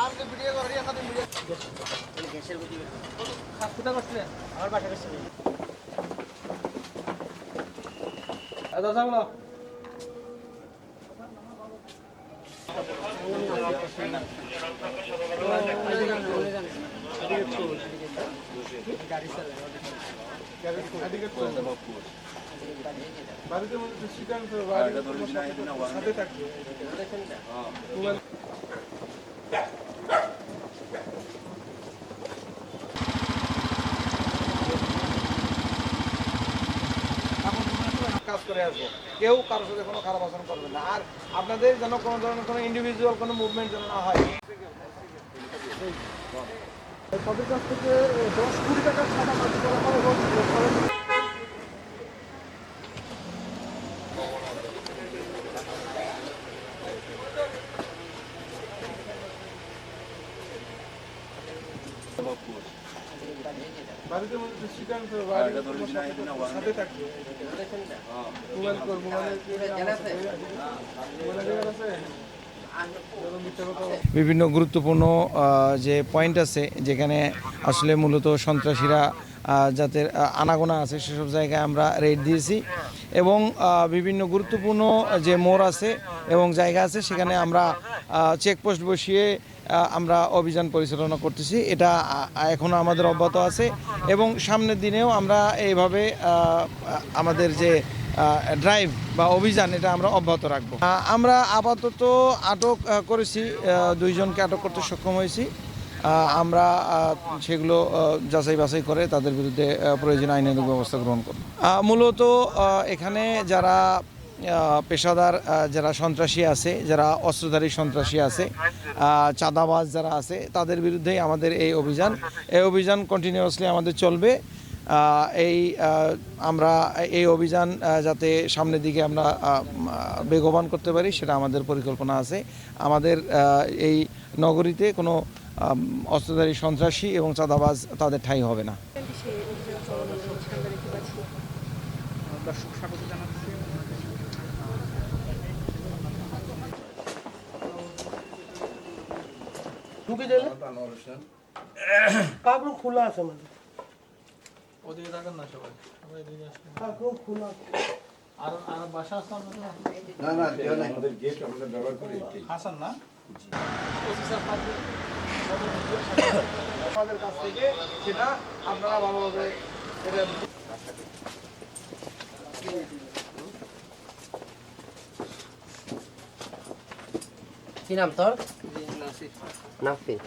আর যে ভিডিও করে এখানে ভিডিও গ্যাসের গতি খাস কোথা করছিলেন আমার বাসা করছিলেন দাদা বলো গাড়ি চালায় বাড়িতে মধ্যে শ্রীকান্ত সাথে থাকবে কাজ করে আসবো কেউ কারোর সাথে কোনো খারাপ আচরণ করবে না আর আপনাদের যেন কোনো ধরনের কোনো ইন্ডিভিজুয়াল কোনো মুভমেন্ট যেন না হয় তাদের কাছ থেকে 10-20 টাকার টাকা বাকি করা হবে বাড়িতে মধ্যে শ্রীকান্ত সাথে থাকবে বিভিন্ন গুরুত্বপূর্ণ যে পয়েন্ট আছে যেখানে আসলে মূলত সন্ত্রাসীরা যাতে আনাগোনা আছে সেসব জায়গায় আমরা রেড দিয়েছি এবং বিভিন্ন গুরুত্বপূর্ণ যে মোড় আছে এবং জায়গা আছে সেখানে আমরা চেকপোস্ট বসিয়ে আমরা অভিযান পরিচালনা করতেছি এটা এখনও আমাদের অব্যাহত আছে এবং সামনের দিনেও আমরা এইভাবে আমাদের যে ড্রাইভ বা অভিযান এটা আমরা অব্যাহত রাখবো আমরা আপাতত আটক করেছি 2 জনকে আটক করতে সক্ষম হয়েছি আমরা সেগুলো যাচাই বাছাই করে তাদের বিরুদ্ধে প্রয়োজনীয় আইনানুগ ব্যবস্থা গ্রহণ করব মূলত এখানে যারা পেশাদার যারা সন্ত্রাসী আছে যারা অস্ত্রধারী সন্ত্রাসী আছে চাঁদাবাজ যারা আছে তাদের বিরুদ্ধেই আমাদের এই অভিযান কন্টিনিউয়াসলি আমাদের চলবে আমরা এই অভিযান যাতে সামনের দিকে আমরা বেগবান করতে পারি সেটা আমাদের পরিকল্পনা আছে আমাদের এই নগরীতে কোনো অস্ত্রধারী সন্ত্রাসী এবং চাঁদাবাজ তাদের ঠাঁই হবে না ঢুকে গেলে কাগজ খোলা আছে মানে ওদিকে থাকেন না সবাই কাগজ খোলা আর বাসা আছে না না আমাদের গেট আমরা ব্যবহার করি হাসান না আমাদের কাছ থেকে সেটা আপনারা ভালোভাবে কি নাম তোর? নাফিস।